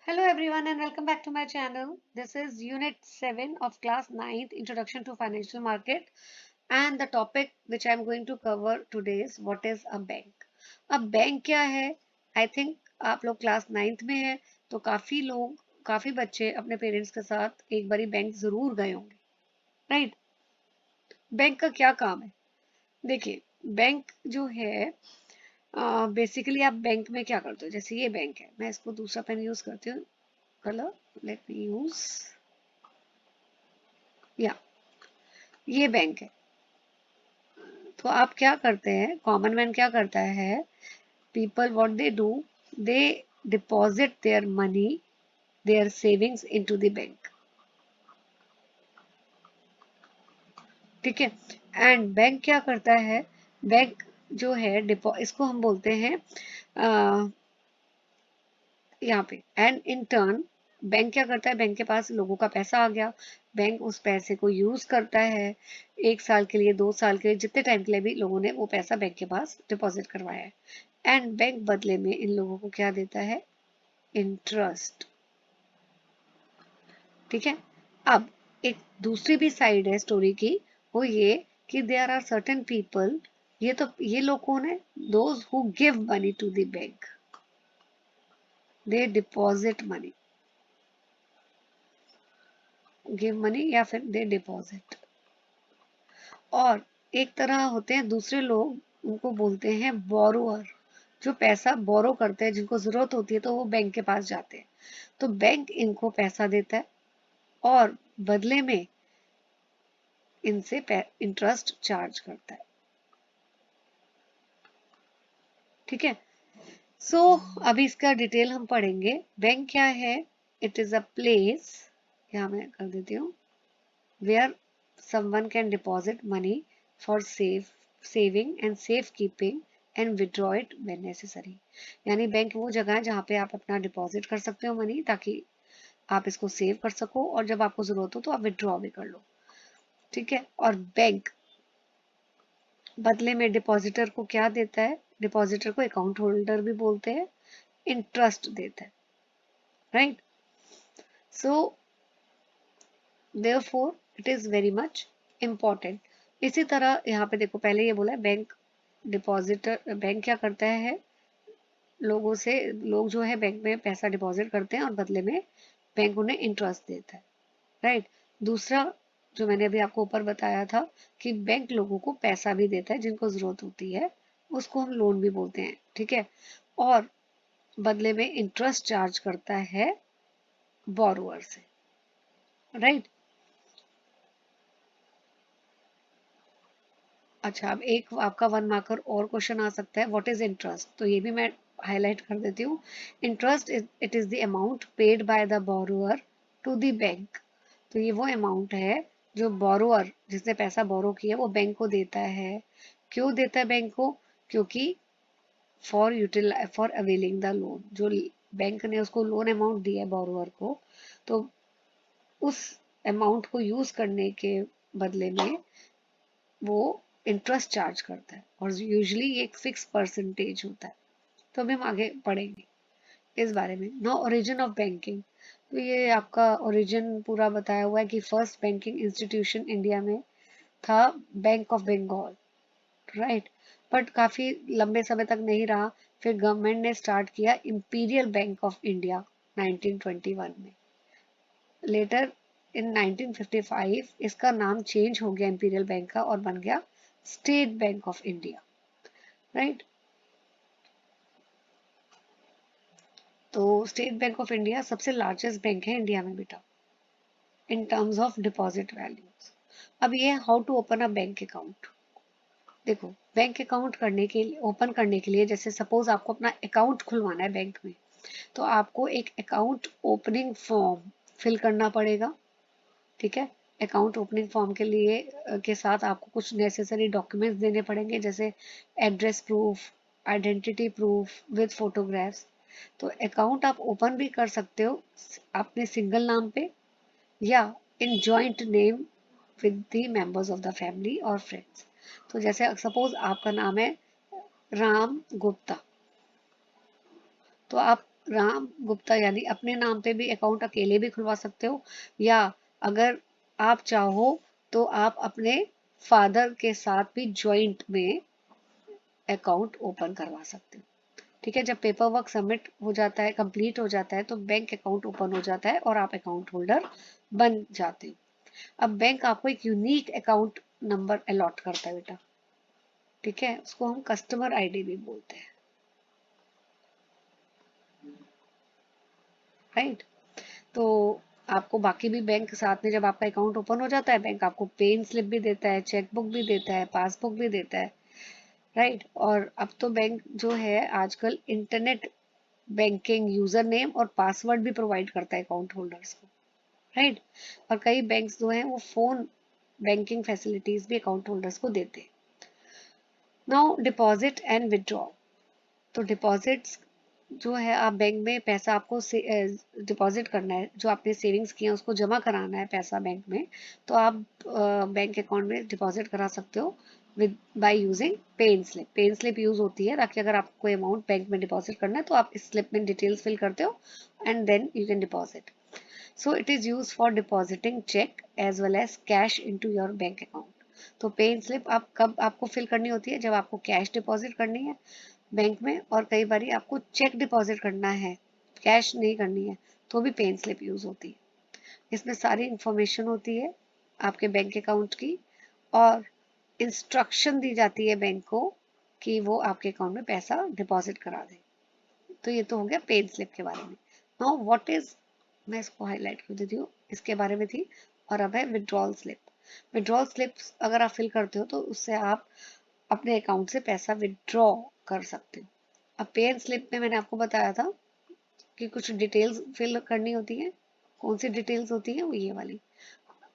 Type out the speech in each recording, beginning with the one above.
Hello everyone and welcome back to my channel. This is Unit 7 of Class 9th Introduction to Financial Market, and the topic which I am going to cover today is what is a bank. अब bank क्या है? I think आप लोग class 9th में है तो काफी बच्चे अपने पेरेंट्स के साथ एक बारी बैंक जरूर गए होंगे, राइट? बैंक का क्या काम है? देखिए, बैंक जो है बेसिकली आप बैंक में क्या करते हो? जैसे ये बैंक है, मैं इसको दूसरा पेन यूज करती हूँ, कलर, लेट मी यूज, या ये बैंक है। तो आप क्या करते हैं, कॉमन मैन क्या करता है, people what they do, they deposit their money, their savings into the bank, ठीक है। एंड बैंक क्या करता है, बैंक जो है इसको हम बोलते हैं यहाँ पे, एंड इन टर्न बैंक क्या करता है, बैंक के पास लोगों का पैसा आ गया, बैंक उस पैसे को यूज करता है 1 साल के लिए, 2 साल के लिए, जितने टाइम के लिए भी लोगों ने वो पैसा बैंक के पास डिपॉजिट करवाया है। एंड बैंक बदले में इन लोगों को क्या देता है, इंटरेस्ट, ठीक है। अब एक दूसरी भी साइड है स्टोरी की, वो ये कि देयर आर सर्टेन पीपल, ये लोग कौन है, those who give money to the bank, they deposit money, give money या फिर दे डिपॉजिट। और एक तरह होते हैं दूसरे लोग, उनको बोलते हैं बोरोअर, जो पैसा बोरो करते हैं, जिनको जरूरत होती है तो वो बैंक के पास जाते हैं, तो बैंक इनको पैसा देता है और बदले में इनसे इंटरेस्ट चार्ज करता है, ठीक है। सो अभी इसका डिटेल हम पढ़ेंगे। बैंक क्या है, इट इज अ प्लेस, यहाँ मैं कर देती हूँ, where someone can deposit money for saving and safekeeping and withdraw it when necessary। यानी बैंक वो जगह है जहाँ पे आप अपना डिपॉजिट कर सकते हो मनी, ताकि आप इसको सेव कर सको और जब आपको जरूरत हो तो आप विड्रॉ भी कर लो, ठीक है। और बैंक बदले में डिपॉजिटर को क्या देता है, डिपॉजिटर को अकाउंट होल्डर भी बोलते हैं, इंटरेस्ट देता है, right. So therefore it is very much important. इसी तरह यहाँ पे देखो, पहले ये बोला है बैंक डिपॉजिटर, बैंक क्या करता है, लोगों से, लोग जो है बैंक में पैसा डिपॉजिट करते हैं और बदले में बैंक उन्हें इंटरेस्ट देता है, राइट। दूसरा जो मैंने अभी आपको ऊपर बताया था कि बैंक लोगों को पैसा भी देता है जिनको जरूरत होती है, उसको हम लोन भी बोलते हैं, ठीक है। और बदले में इंटरेस्ट चार्ज करता है बोरोअर से, राइट। अच्छा, अब एक आपका 1 मार्कर और क्वेश्चन आ सकता है, व्हाट इज इंटरेस्ट, तो ये भी मैं हाईलाइट कर देती हूँ। Interest it is the amount paid by the borrower to the bank. तो ये वो अमाउंट है जो बोरोअर, जिसने पैसा बोरो किया, वो बैंक को देता है। क्यों देता है बैंक को? क्योंकि फॉर अवेलिंग द लोन, जो बैंक ने उसको लोन अमाउंट दिया है बोरोअर को, तो उस अमाउंट को यूज करने के बदले में वो इंटरेस्ट चार्ज करता है, और यूजुअली ये एक फिक्स परसेंटेज होता है। तो अभी हम आगे पढ़ेंगे इस बारे में। नो ओरिजिन ऑफ बैंकिंग, तो ये आपका ओरिजिन पूरा बताया हुआ है कि फर्स्ट बैंकिंग इंस्टीट्यूशन इंडिया में था bank of Bengal, right. But काफी लंबे समय तक नहीं रहा, फिर गवर्नमेंट ने स्टार्ट किया इंपीरियल बैंक ऑफ इंडिया 1921 में। लेटर इन 1955 इसका नाम चेंज हो गया इंपीरियल बैंक का और बन गया state bank of India, right. तो स्टेट बैंक ऑफ इंडिया सबसे लार्जेस्ट बैंक है इंडिया में बेटा, in terms of deposit values. अब ये how to open a bank account. देखो, बैंक अकाउंट करने के लिए, ओपन करने के लिए, जैसे सपोज आपको अपना अकाउंट खुलवाना है बैंक में, तो आपको एक अकाउंट ओपनिंग फॉर्म फिल करना पड़ेगा, ठीक है। अकाउंट ओपनिंग फॉर्म के लिए के साथ आपको कुछ नेसेसरी डॉक्यूमेंट्स देने पड़ेंगे, जैसे address proof, identity proof with photographs. तो अकाउंट आप ओपन भी कर सकते हो अपने सिंगल नाम पे या in joint name with the members of the family और फ्रेंड्स। तो जैसे सपोज आपका नाम है राम गुप्ता, तो आप राम गुप्ता यानी अपने नाम पे भी अकाउंट अकेले भी खुलवा सकते हो, या अगर आप चाहो तो आप अपने फादर के साथ भी ज्वाइंट में अकाउंट ओपन करवा सकते हो। ठीक है, जब पेपर वर्क सबमिट हो जाता है, कंप्लीट हो जाता है, तो बैंक अकाउंट ओपन हो जाता है और आप अकाउंट होल्डर बन जाते हो। अब बैंक आपको एक यूनिक अकाउंट नंबर अलॉट करता है बेटा। ठीक है, उसको हम कस्टमर आईडी भी बोलते हैं, राइट। तो आपको बाकी भी बैंक साथ में, जब आपका अकाउंट ओपन हो जाता है, बैंक आपको पेन स्लिप भी देता है, चेकबुक भी देता है, पासबुक भी देता है, राइट। और अब तो बैंक जो है आजकल इंटरनेट बैंकिंग यूजर नेम और पासवर्ड भी प्रोवाइड करता है अकाउंट होल्डर्स को, राइट। और कई बैंक्स जो हैं वो फोन बैंकिंग फैसिलिटीज भी अकाउंट होल्डर्स को देते हैं। Now deposit and withdraw. तो डिपॉजिट्स जो है, आप बैंक में पैसा आपको डिपॉजिट करना है, जो आपने सेविंग्स किया उसको जमा कराना है पैसा बैंक में, तो आप बैंक अकाउंट में डिपॉजिट करा सकते हो with by using pen slip. Pen slip use होती है ताकि अगर आपको कोई अमाउंट बैंक में डिपॉजिट करना है तो आप इस स्लिप में डिटेल्स फिल करते हो and then you can deposit. So it is used for depositing check as well as cash into your bank account. तो पेन स्लिप आप कब आपको फिल करनी होती है, जब आपको कैश डिपॉजिट करनी है बैंक में, और कई बार आपको चेक डिपॉजिट करना है, कैश नहीं करनी है, तो भी पेन स्लिप यूज होती है। इसमें सारी इंफॉर्मेशन होती है आपके बैंक अकाउंट की, और इंस्ट्रक्शन दी जाती है बैंक को कि वो आपके अकाउंट में पैसा डिपॉजिट करा दे। तो ये तो हो गया पेन स्लिप के बारे में। नाउ व्हाट इज, मैं इसको हाईलाइट कर देती हूँ, इसके बारे में थी। और अब है विड्रॉल स्लिप। विड्रॉल स्लिप्स अगर आप फिल करते हो तो उससे आप अपने अकाउंट से पैसा विड्रॉ कर सकते हो। अब पेन स्लिप में मैंने आपको बताया था कि कुछ डिटेल्स फिल करनी होती है। कौन सी डिटेल्स होती है? वो ये वाली,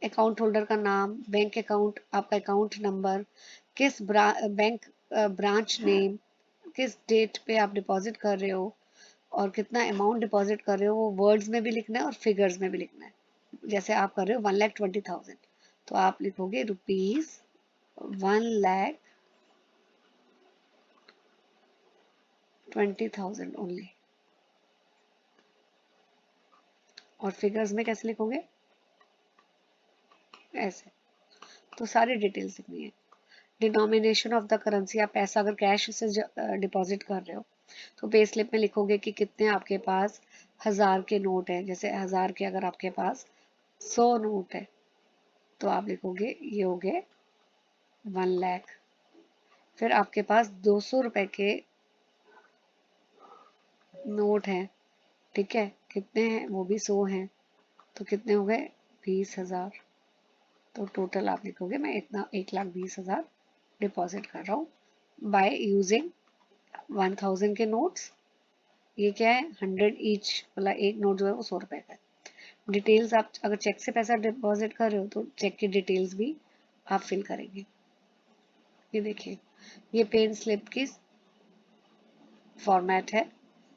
अकाउंट होल्डर का नाम, बैंक अकाउंट, आपका अकाउंट नंबर, किस बैंक ब्रांच नेम, किस डेट पे आप डिपॉजिट कर रहे हो, और कितना अमाउंट डिपॉजिट कर रहे हो, वो वर्ड्स में भी लिखना है और फिगर्स में भी लिखना है। जैसे आप कर रहे हो 1,20,000, तो आप लिखोगे रुपीज 1,20,000 ओनली। और फिगर्स में कैसे लिखोगे? ऐसे। तो सारी डिटेल्स लिखनी है। डिनोमिनेशन ऑफ द करेंसी, आप पैसा अगर कैश से डिपॉजिट कर रहे हो तो पे स्लिप में लिखोगे कि कितने आपके पास 1,000 के नोट है। जैसे 1,000 के अगर आपके पास 100 नोट है तो आप लिखोगे ये हो गए 1,00,000। फिर आपके पास 200 रुपए के नोट हैं, ठीक है, कितने हैं? वो भी 100 हैं, तो कितने हो गए? 20,000। तो टोटल आप लिखोगे मैं इतना 1,20,000 डिपॉजिट कर रहा हूँ बाय यूजिंग 1,000 के नोट्स। ये क्या है? 100 ईच, मतलब एक नोट जो है वो 100 रुपए का है। डिटेल्स, आप अगर चेक से पैसा डिपॉजिट कर रहे हो तो चेक की डिटेल्स भी आप फिल करेंगे। ये देखिए, ये पेन स्लिप की फॉर्मेट है,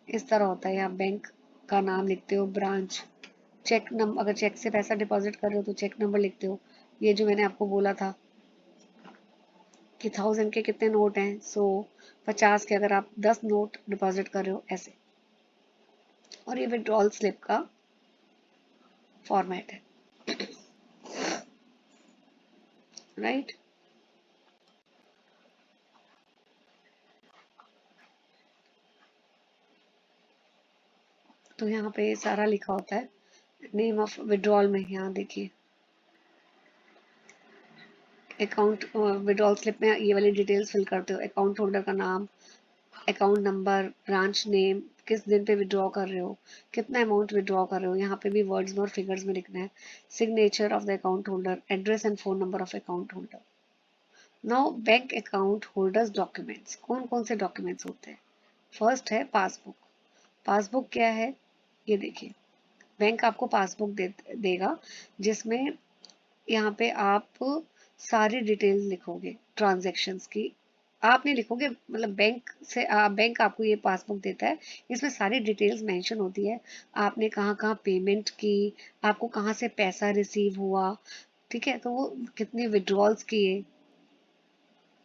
इस तरह होता है। आप बैंक का नाम लिखते हो, ब्रांच, चेक नंबर, अगर चेक से पैसा डिपॉजिट कर रहे हो तो चेक नंबर लिखते हो। ये जो मैंने आपको बोला था कि 1,000 के कितने नोट हैं, 100, 50 के अगर आप 10 नोट डिपॉजिट कर रहे हो, ऐसे। और ये विड्रॉल स्लिप का फॉर्मेट है, राइट। तो यहाँ पे सारा लिखा होता है, नेम ऑफ विड्रॉल में, यहाँ देखिए अकाउंट विड्रॉल स्लिप में ये वाली डिटेल्स फिल करते हो, अकाउंट होल्डर का नाम, अकाउंट नंबर, ब्रांच नेम, किस दिन पे विड्रॉ कर रहे हो, कितना अमाउंट विड्रॉ कर रहे हो, यहाँ पे भी वर्ड्स में और फिगर्स में लिखना है, signature of the account holder, address and phone number of account holder. Now bank account holders documents, कौन कौन से डॉक्यूमेंट्स होते हैं? फर्स्ट है पासबुक। पासबुक क्या है? ये देखिए, बैंक आपको पासबुक देगा, जिसमें यहाँ पे आप सारी डिटेल्स लिखोगे ट्रांजैक्शंस की। आप नहीं लिखोगे, मतलब बैंक आपको ये पासबुक देता है, इसमें सारी डिटेल्स मेंशन होती है। आपने कहाँ कहाँ पेमेंट की, आपको कहाँ से पैसा रिसीव हुआ, ठीक है, तो वो कितने विड्रॉल्स किए।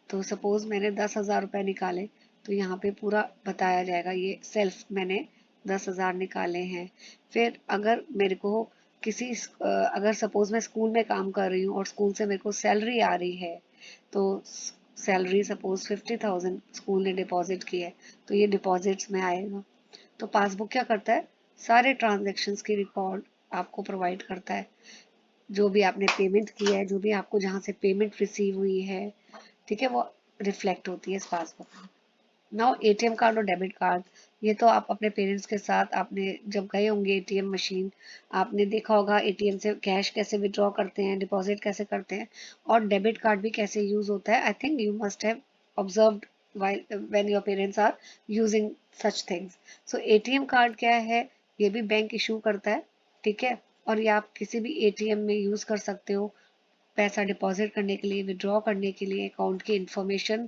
तो सपोज मैंने 10,000 रुपये निकाले, तो यहाँ पे पूरा बताया जाएगा, ये सेल्फ मैंने 10,000 निकाले हैं। फिर अगर मेरे को किसी अगर सपोज मैं स्कूल में काम कर रही हूँ और स्कूल से मेरे को सैलरी आ रही है, तो सैलरी सपोज 50,000 स्कूल ने डिपॉजिट की है, तो ये डिपॉजिट्स में आएगा। तो पासबुक क्या करता है, सारे ट्रांजेक्शन्स की रिकॉर्ड आपको प्रोवाइड करता है। जो भी आपने पेमेंट किया है, जो भी आपको जहाँ से पेमेंट रिसीव हुई है, ठीक है, वो रिफ्लेक्ट होती है इस पासबुक में। नाउ एटीएम कार्ड और डेबिट कार्ड, ये तो आप अपने पेरेंट्स के साथ आपने जब गए होंगे एटीएम मशीन, आपने देखा होगा एटीएम से कैश कैसे विड्रॉ करते हैं, डिपॉजिट कैसे करते हैं, और डेबिट कार्ड भी कैसे यूज होता है। I think you must have observed when your parents are using such things. So ATM card क्या है, ये भी बैंक इशू करता है, ठीक है, और ये आप किसी भी एटीएम में यूज कर सकते हो, पैसा डिपॉजिट करने के लिए, विड्रॉ करने के लिए, अकाउंट की इंफॉर्मेशन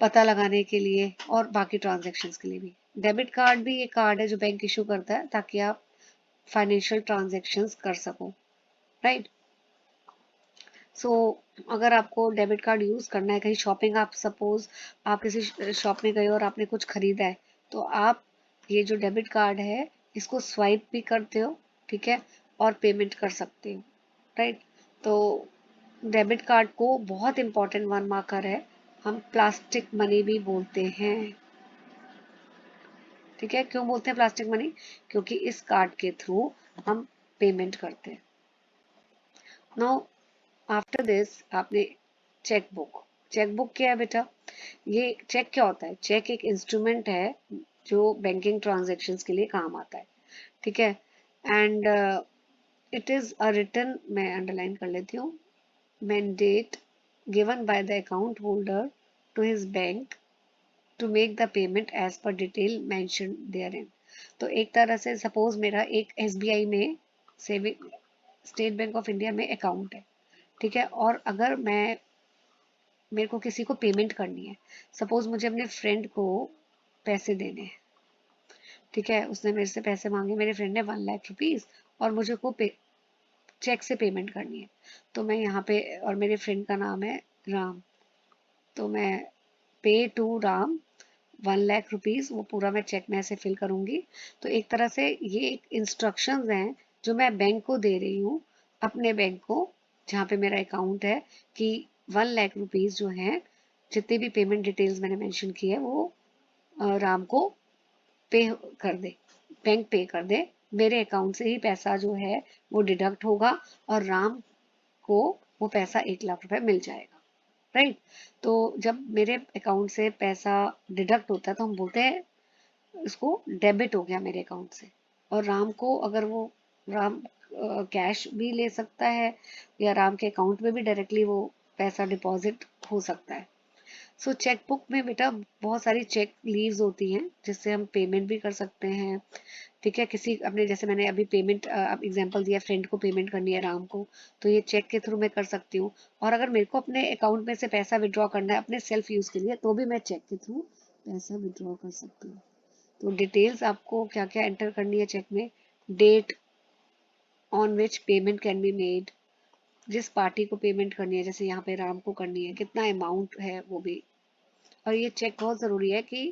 पता लगाने के लिए, और बाकी ट्रांजैक्शंस के लिए भी। डेबिट कार्ड भी एक कार्ड है जो बैंक इशू करता है ताकि आप फाइनेंशियल ट्रांजैक्शंस कर सको, राइट। सो अगर आपको डेबिट कार्ड यूज करना है, कहीं शॉपिंग, आप सपोज आप किसी शॉप में गए और आपने कुछ खरीदा है, तो आप ये जो डेबिट कार्ड है इसको स्वाइप भी करते हो, ठीक है, और पेमेंट कर सकते हो, राइट। तो डेबिट कार्ड को बहुत इंपॉर्टेंट वन मार्कर है, हम प्लास्टिक मनी भी बोलते हैं, ठीक है। क्यों बोलते हैं प्लास्टिक मनी, क्योंकि इस कार्ड के थ्रू हम पेमेंट करते हैं। नाउ आफ्टर दिस आपने चेक बुक क्या है बेटा, ये चेक क्या होता है, चेक एक इंस्ट्रूमेंट है जो बैंकिंग ट्रांजैक्शंस के लिए काम आता है, ठीक है। And it is a written, मैं अंडरलाइन कर लेती हूँ, mandate given by the account holder to his bank to make the payment as per detail mention therein. तो एक तरह से सपोज मेरा एक एसबीआई में, saving state bank of India में अकाउंट है, ठीक है, और अगर मेरे को किसी को पेमेंट करनी है, सपोज मुझे अपने फ्रेंड को पैसे देने हैं, ठीक है, उसने मेरे से पैसे मांगे, मेरे फ्रेंड ने 1 लाख रुपीज, और मुझे को चेक से पेमेंट करनी है, तो मैं यहाँ पे, और मेरे फ्रेंड का नाम है राम, तो मैं पे टू राम 1 लाख रुपीज, वो पूरा मैं चेक में ऐसे फिल करूंगी। तो एक तरह से ये एक इंस्ट्रक्शंस हैं जो मैं बैंक को दे रही हूँ, अपने बैंक को जहाँ पे मेरा अकाउंट है, कि 1 लाख रुपीज जो है, जितनी भी पेमेंट डिटेल्स मैंने मेंशन की है, वो राम को पे कर दे, बैंक पे कर दे, मेरे अकाउंट से ही पैसा जो है वो डिडक्ट होगा, और राम को वो पैसा 1 लाख रुपए मिल जाएगा, राइट। तो जब मेरे अकाउंट से पैसा डिडक्ट होता है तो हम बोलते हैं इसको डेबिट हो गया मेरे अकाउंट से। और राम को, अगर वो राम कैश भी ले सकता है, या राम के अकाउंट में भी डायरेक्टली वो पैसा डिपॉजिट हो सकता है। सो चेक बुक में बेटा बहुत सारी चेक लीव्स होती हैं जिससे हम पेमेंट भी कर सकते हैं, ठीक है, किसी अपने, जैसे मैंने अभी पेमेंट अब एग्जांपल दिया, फ्रेंड को पेमेंट करनी है राम को, तो ये चेक के थ्रू मैं कर सकती हूँ। और अगर मेरे को अपने अकाउंट में से पैसा विड्रॉ करना है अपने सेल्फ यूज के लिए, तो भी मैं चेक के थ्रू पैसा विड्रॉ कर सकती हूँ। तो डिटेल्स आपको क्या क्या एंटर करनी है चेक में, date on which payment can be made, जिस पार्टी को पेमेंट करनी है, जैसे यहाँ पे राम को करनी है, कितना अमाउंट है वो भी। और ये चेक बहुत ज़रूरी है कि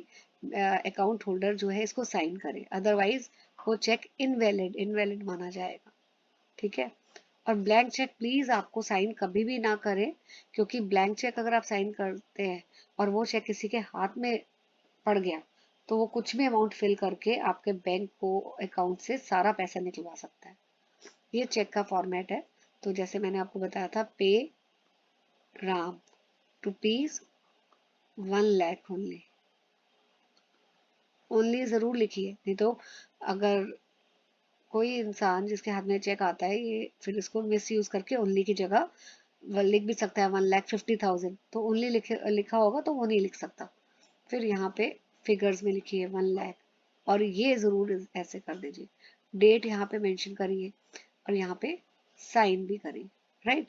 अकाउंट होल्डर जो है इसको साइन करे, अदरवाइज वो चेक इनवैलिड इनवैलिड माना जाएगा, ठीक है। और ब्लैंक चेक प्लीज आपको साइन कभी भी ना करें, क्योंकि ब्लैंक चेक अगर आप साइन करते हैं और वो चेक किसी के हाथ में पड़ गया, तो वो कुछ भी अमाउंट फिल करके आपके बैंक को अकाउंट से सारा पैसा निकलवा सकता है। ये चेक का फॉर्मेट है। तो जैसे मैंने आपको बताया था, पे Ram rupees 1 lakh only, only जरूर लिखिए, नहीं तो अगर कोई इंसान जिसके हाथ में चेक आता है, ये फिर इसको मिस यूज करके ओनली की जगह लिख भी सकता है 1,50,000, तो ओनली लिखा होगा तो वो नहीं लिख सकता। फिर यहाँ पे फिगर्स में लिखिए 1 लाख, और ये जरूर ऐसे कर दीजिए, डेट यहाँ पे मेंशन करिए, और यहाँ पे साइन भी करिए, राइट।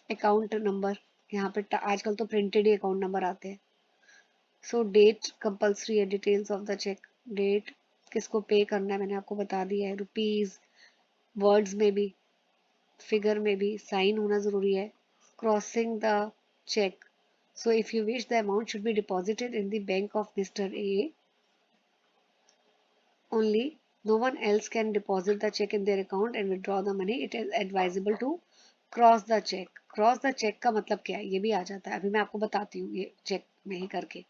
अकाउंट नंबर, यहाँ पे आजकल तो प्रिंटेड ही अकाउंट नंबर आते हैं। सो डेट कंपल्सरी है, details of the cheque, date, किसको पे करना है मैंने आपको बता दिया है, रुपीज, वर्ड्स में भी, फिगर में भी साइन होना जरूरी है, crossing the cheque, so if you wish the amount should be deposited in the bank of mister A, only, no one else can deposit the check in their account and withdraw the money. It is advisable to cross the cheque. Cross the cheque का मतलब क्या है, ये भी आ जाता है, अभी मैं आपको बताती हूँ ये चेक में ही करके.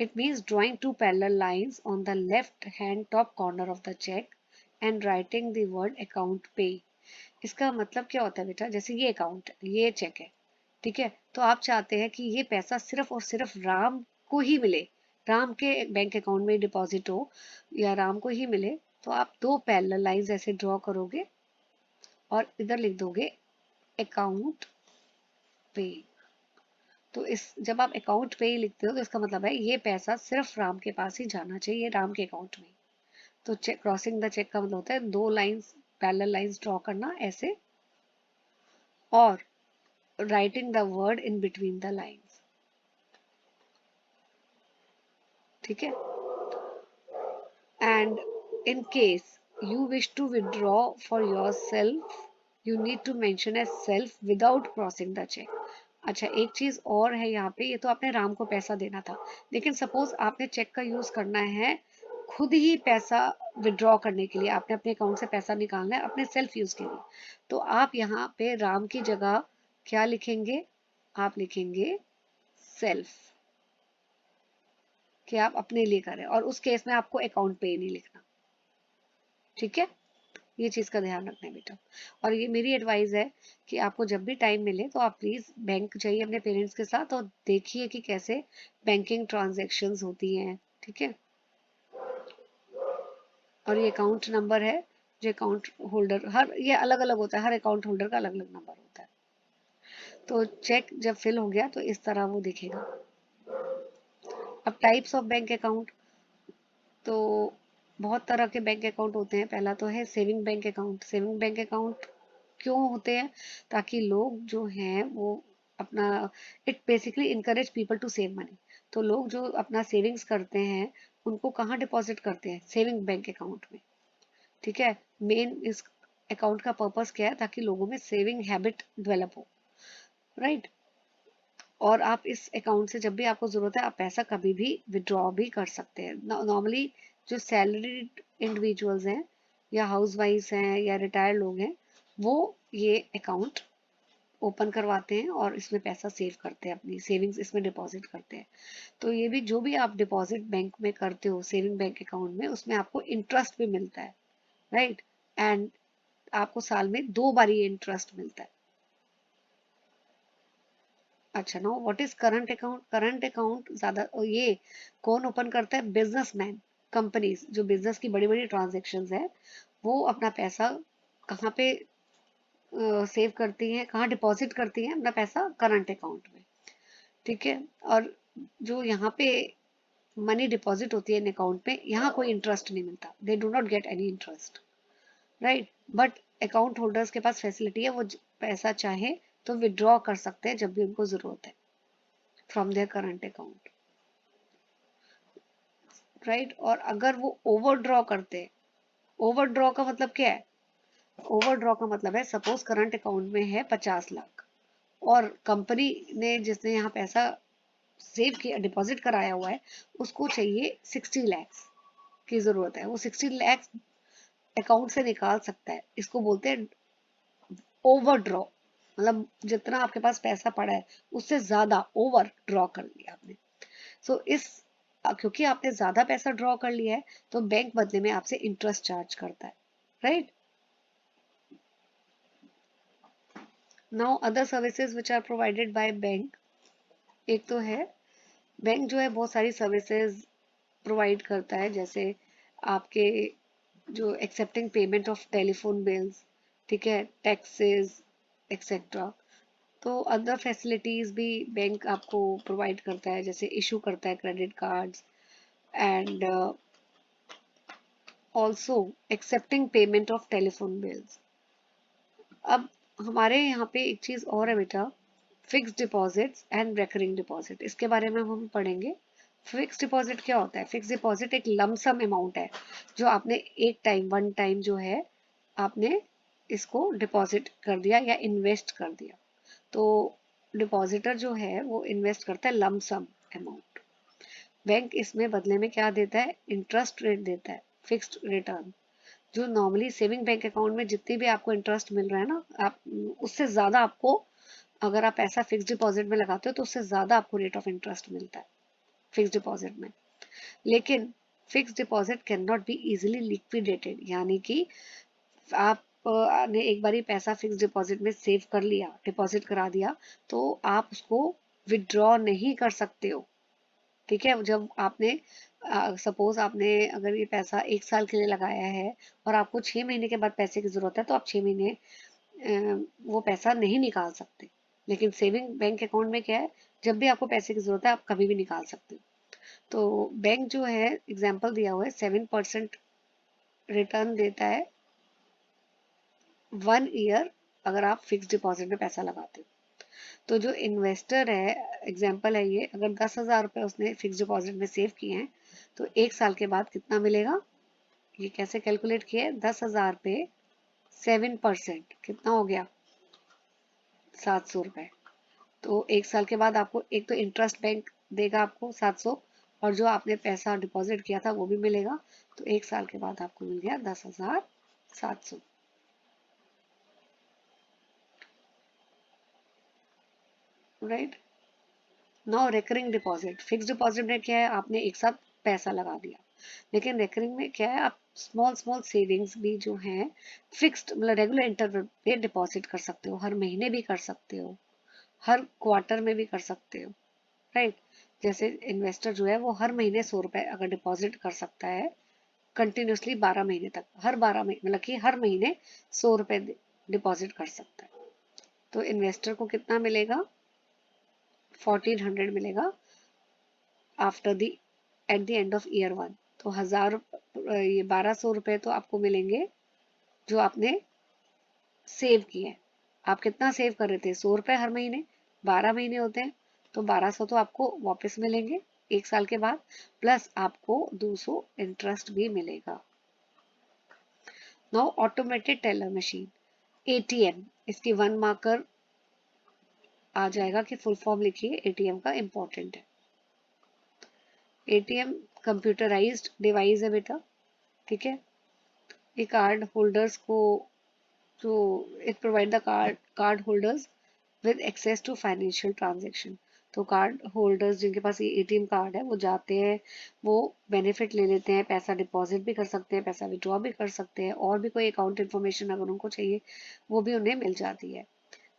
It means drawing two parallel lines on the left hand top corner of the cheque and writing the word account pay. इसका मतलब क्या होता है बेटा, जैसे ये अकाउंट है, ये चेक है, ठीक है, तो आप चाहते हैं कि ये पैसा सिर्फ और सिर्फ राम को ही मिले, राम के बैंक अकाउंट में डिपॉजिट हो या राम को ही मिले, तो आप दो पैरेलल लाइंस ऐसे ड्रॉ करोगे और इधर लिख दोगे अकाउंट पे. तो इस जब आप अकाउंट पे ही लिखते हो तो इसका मतलब है ये पैसा सिर्फ राम के पास ही जाना चाहिए, राम के अकाउंट में. तो चेक क्रॉसिंग द चेक का मतलब होता है दो लाइंस, पैरेलल लाइंस ड्रॉ करना ऐसे, और writing the word in between the lines. ठीक है. And in case you wish to withdraw for yourself, you need to mention as self without crossing the check. अच्छा, एक चीज और है यहाँ पे, ये तो आपने राम को पैसा देना था, लेकिन सपोज आपने चेक का यूज करना है खुद ही पैसा विड्रॉ करने के लिए, आपने अपने अकाउंट से पैसा निकालना है अपने सेल्फ यूज के लिए, तो आप यहाँ पे राम की जगह क्या लिखेंगे, आप लिखेंगे सेल्फ, कि आप अपने लिए करें, और उस केस में आपको अकाउंट पे ही नहीं लिखना. ठीक है, ये चीज का ध्यान रखना है बेटा. और ये मेरी एडवाइस है कि आपको जब भी टाइम मिले तो आप प्लीज बैंक जाइए अपने पेरेंट्स के साथ और देखिए कि कैसे बैंकिंग ट्रांजैक्शंस होती हैं. ठीक है. और ये अकाउंट नंबर है, जो अकाउंट होल्डर, हर ये अलग अलग होता है, हर अकाउंट होल्डर का अलग अलग नंबर होता है. तो चेक जब फिल हो गया तो इस तरह वो दिखेगा. अब टाइप्स ऑफ बैंक अकाउंट, तो बहुत तरह के बैंक अकाउंट होते हैं. पहला तो है saving bank account. Saving bank account क्यों होते हैं, ताकि लोग जो हैं वो अपना, it basically encourage people to save money. तो लोग जो अपना सेविंग्स करते हैं उनको कहाँ डिपॉजिट करते हैं, सेविंग बैंक अकाउंट में. ठीक है. मेन इस अकाउंट का पर्पस क्या है, ताकि लोगों में सेविंग हैबिट डेवलप हो. राइट. और आप इस अकाउंट से जब भी आपको जरूरत है आप पैसा कभी भी विड्रॉ भी कर सकते हैं. नॉर्मली जो सैलरीड इंडिविजुअल्स हैं या हाउस वाइफ्स हैं या रिटायर्ड लोग हैं, वो ये अकाउंट ओपन करवाते हैं और इसमें पैसा सेव करते हैं, अपनी सेविंग्स इसमें डिपॉजिट करते हैं. तो ये भी जो भी आप डिपॉजिट बैंक में करते हो सेविंग बैंक अकाउंट में, उसमें आपको इंटरेस्ट भी मिलता है. राइट. एंड आपको साल में 2 बार ये इंटरेस्ट मिलता है. अच्छा, know what is current account. Current account ज्यादा ये कौन ओपन करता है, बिजनेसमैन, कंपनीज जो बिजनेस की बड़ी बड़ी ट्रांजेक्शन्स है, वो अपना पैसा कहाँ पे सेव करती हैं, कहाँ डिपॉजिट करती हैं अपना पैसा, करंट अकाउंट में. ठीक है. और जो यहाँ पे मनी डिपॉजिट होती है इन अकाउंट में, यहाँ कोई इंटरेस्ट नहीं मिलता, they do not get any interest. Right. But account holders के पास फैसिलिटी है, वो पैसा चाहे तो विड्रॉ कर सकते हैं जब भी उनको जरूरत है from their current account. Right. और अगर वो ओवरड्रॉ करते हैं, ओवरड्रॉ का मतलब क्या है, ओवरड्रॉ का मतलब है सपोज करंट अकाउंट में है 50 लाख और कंपनी ने जिसने यहाँ पैसा सेव किया, डिपॉजिट कराया हुआ है, उसको चाहिए 60 लैक्स की जरूरत है, वो 60 लैक्स अकाउंट से निकाल सकता है. इसको बोलते हैं ओवरड्रॉ. मतलब जितना आपके पास पैसा पड़ा है उससे ज्यादा ओवर ड्रॉ कर लिया आपने. सो इस क्योंकि आपने ज्यादा पैसा ड्रॉ कर लिया है तो बैंक बदले में आपसे इंटरेस्ट चार्ज करता है. Right. Now other services which are provided by bank. एक तो है बैंक जो है बहुत सारी सर्विसेज प्रोवाइड करता है, जैसे आपके जो accepting payment of telephone bills, ठीक है, टैक्सेस एक्सेट्रा. तो अदर फैसिलिटीज भी बैंक आपको प्रोवाइड करता है, जैसे इशू करता है credit cards and also accepting payment of telephone bills. अब हमारे यहाँ पे एक चीज और है बेटा, fix deposits and recurring deposit. इसके बारे में हम पढ़ेंगे. फिक्स डिपॉजिट क्या होता है, फिक्स डिपॉजिट एक लमसम अमाउंट है जो आपने एक टाइम, वन टाइम जो है आपने इसको डिपॉजिट कर दिया या इन्वेस्ट कर दिया. तो डिपॉजिटर जो है वो इन्वेस्ट करता है लमसम अमाउंट. बैंक इसमें बदले में क्या देता है, इंटरेस्ट रेट देता है. Fixed return. जो नॉर्मली सेविंग बैंक अकाउंट में जितनी भी आपको इंटरेस्ट मिल रहा है ना, आप उससे ज़्यादा आपको, अगर आप पैसा फिक्स डिपॉजिट में लगाते हो तो उससे ज़्यादा आपको रेट ऑफ इंटरेस्ट मिलता है फिक्स डिपॉजिट में। लेकिन fix deposit can not be easily liquidated, यानी कि आप ने एक बार ही पैसा फिक्स डिपॉजिट में सेव कर लिया, डिपॉजिट करा दिया, तो आप उसको विड्रॉ नहीं कर सकते हो। ठीक है, जब आपने सपोज आपने अगर ये पैसा 1 साल के लिए लगाया है और आपको 6 महीने के बाद पैसे की जरूरत है, तो आप 6 महीने वो पैसा नहीं निकाल सकते। लेकिन सेविंग बैंक अकाउंट में क्या है, जब भी आपको पैसे की जरूरत है आप कभी भी निकाल सकते हो। तो बैंक जो है, एग्जाम्पल दिया हुआ है, 7% रिटर्न देता है 1 ईयर अगर आप फिक्स डिपॉजिट में पैसा लगाते हो। तो जो इन्वेस्टर है, एग्जाम्पल है ये, अगर 10,000 रुपये उसने फिक्स डिपॉजिट में सेव किए हैं, तो 1 साल के बाद कितना मिलेगा, ये कैसे कैलकुलेट किया है, 10,000 पे 7% कितना हो गया, 700 रुपये। तो 1 साल के बाद आपको एक तो इंटरेस्ट बैंक देगा आपको 700, और जो आपने पैसा डिपॉजिट किया था वो भी मिलेगा। तो 1 साल के बाद आपको मिल गया 10,700। Right. Now recurring deposit, fix deposit में क्या है, आपने एक साथ पैसा लगा दिया। लेकिन रिकरिंग में क्या है, आप स्मॉल स्मॉल सेविंग्स भी जो हैं फिक्स्ड, मतलब रेगुलर इंटरवल पे डिपॉजिट कर सकते हो, हर महीने भी कर सकते हो, हर क्वार्टर में भी कर सकते हो। राइट। जैसे इन्वेस्टर जो है वो हर महीने 100 रुपए अगर डिपॉजिट कर सकता है कंटिन्यूसली 12 महीने तक, हर 12 महीने मतलब कि हर महीने 100 रुपए डिपॉजिट कर सकता है। तो इन्वेस्टर को कितना मिलेगा, 1400 मिलेगा after the at the end of year 1। तो 1000, ये 1200 रुपए तो आपको मिलेंगे जो आपने सेव किए हैं। आप कितना सेव कर रहे थे, 100 रुपए हर महीने, 12 महीने होते हैं, तो 1200 तो आपको वापस मिलेंगे 1 साल के बाद, प्लस आपको 200 इंटरेस्ट भी मिलेगा। Now automated teller machine, ATM, इसकी 1 मार्कर आ जाएगा कि फुल फॉर्म लिखिए, एटीएम का इंपॉर्टेंट है। एटीएम कंप्यूटराइज्ड डिवाइस है बेटा। ठीक है, ये कार्ड होल्डर्स को, जो it provide the card holders with access to financial transaction. तो कार्ड होल्डर्स जिनके पास ये एटीएम कार्ड है वो जाते हैं, वो बेनिफिट ले लेते हैं, पैसा डिपॉजिट भी कर सकते हैं, पैसा विड्रॉ भी कर सकते हैं, और भी कोई अकाउंट इन्फॉर्मेशन अगर उनको चाहिए वो भी उन्हें मिल जाती है।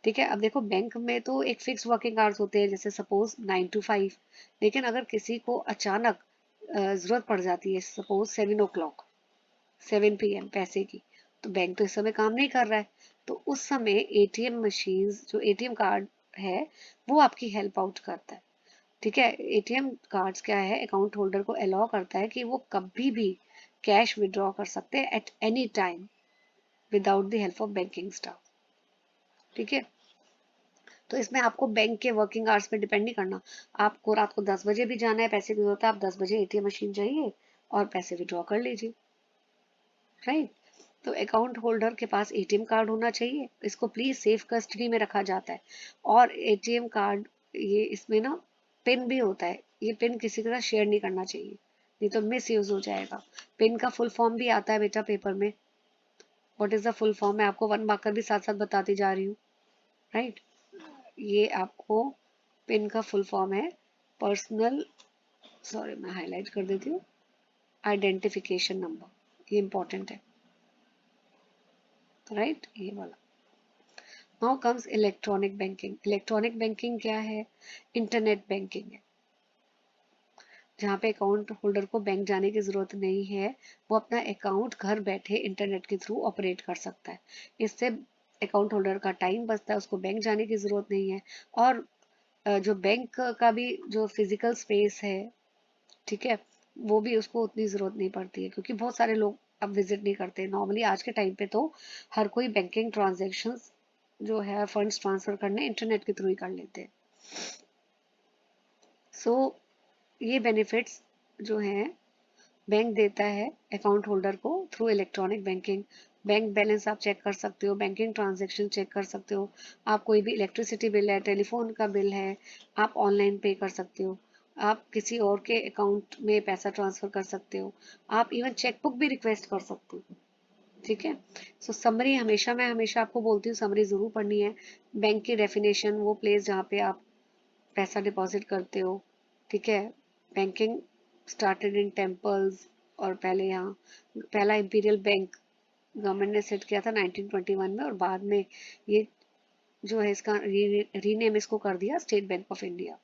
ठीक है, अब देखो बैंक में तो एक फिक्स वर्किंग आवर्स होते हैं, जैसे सपोज 9 to 5। लेकिन अगर किसी को अचानक जरूरत पड़ जाती है, सपोज 7 o'clock, 7 PM पैसे की, तो बैंक तो इस समय काम नहीं कर रहा है, तो उस समय एटीएम मशीन्स, जो एटीएम कार्ड है, वो आपकी हेल्प आउट करता है। ठीक है, एटीएम कार्ड्स क्या है, अकाउंट होल्डर को अलाउ करता है कि वो कभी भी कैश विड्रॉ कर सकते हैं at any time without the help of banking staff. ठीक है, तो इसमें आपको बैंक के वर्किंग आवर्स पे डिपेंड नहीं करना। आपको रात को 10 बजे भी जाना है, पैसे की जरूरत है, आप 10 बजे एटीएम मशीन जाइए और पैसे विड्रॉ कर लीजिए। राइट। तो अकाउंट होल्डर के पास एटीएम कार्ड होना चाहिए, इसको प्लीज सेफ कस्टडी में रखा जाता है। और एटीएम कार्ड, ये इसमें ना पिन भी होता है, ये पिन किसी के साथ शेयर नहीं करना चाहिए, नहीं तो मिस यूज हो जाएगा। पिन का फुल फॉर्म भी आता है बेटा पेपर में, what is the full form, मैं आपको 1 मार्कर भी साथ साथ बताती जा रही हूँ। राइट। ये आपको पिन का फुल फॉर्म है पर्सनल, सॉरी मैं हाईलाइट कर देती हूँ, आइडेंटिफिकेशन नंबर, ये इंपॉर्टेंट है। राइट, ये वाला। Now comes electronic banking. Electronic banking क्या है, इंटरनेट बैंकिंग है, जहाँ पे अकाउंट होल्डर को बैंक जाने की जरूरत नहीं है, वो अपना अकाउंट घर बैठे इंटरनेट के थ्रू ऑपरेट कर सकता है। इससे अकाउंट होल्डर का टाइम बचता है, उसको बैंक जाने की जरूरत नहीं है, और जो बैंक का भी जो फिजिकल स्पेस है, ठीक है, वो भी उसको उतनी जरूरत नहीं पड़ती है, क्योंकि बहुत सारे लोग अब विजिट नहीं करते नॉर्मली। आज के टाइम पे तो हर कोई बैंकिंग ट्रांजेक्शन्स जो है फंड्स ट्रांसफर करने इंटरनेट के थ्रू ही कर लेते हैं। सो ये बेनिफिट्स जो हैं बैंक देता है अकाउंट होल्डर को through electronic banking. Bank balance आप चेक कर सकते हो, बैंकिंग ट्रांजेक्शन चेक कर सकते हो, आप कोई भी इलेक्ट्रिसिटी बिल है, टेलीफोन का बिल है, आप ऑनलाइन पे कर सकते हो। आप किसी और के अकाउंट में पैसा ट्रांसफर कर सकते हो, आप इवन चेकबुक भी रिक्वेस्ट कर सकते हो। ठीक है। सो समरी हमेशा मैं हमेशा आपको बोलती हूँ समरी जरूर पढ़नी है। बैंक की डेफिनेशन, वो प्लेस जहाँ पे आप पैसा डिपॉजिट करते हो। ठीक है। बैंकिंग स्टार्टेड इन टेम्पल्स, और पहले यहाँ पहला इंपीरियल बैंक गवर्नमेंट ने सेट किया था 1921 में, और बाद में ये जो है इसका रीनेम इसको कर दिया state bank of India.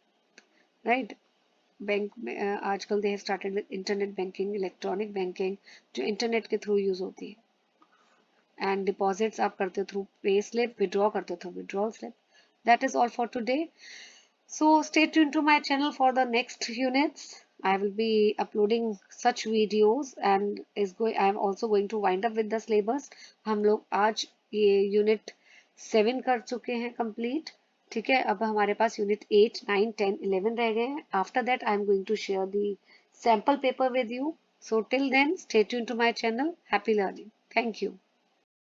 Right. Bank में आजकल they have started with internet banking, electronic banking, जो इंटरनेट के थ्रू यूज होती है। एंड डिपॉजिट्स आप करते हो थ्रू पे स्लिप, विड्रॉ करते हो through withdrawal slip. That is all for today. So stay tuned to my channel for the next units. I will be uploading such videos and I am also going to wind up with the syllabus. हम लोग आज ये unit 7 कर चुके हैं complete. ठीक है। अब हमारे पास यूनिट 8, 9, 10, 11 रह गए हैं। After that I am going to share the sample paper with you. So till then, stay tuned to my channel. Happy learning. Thank you.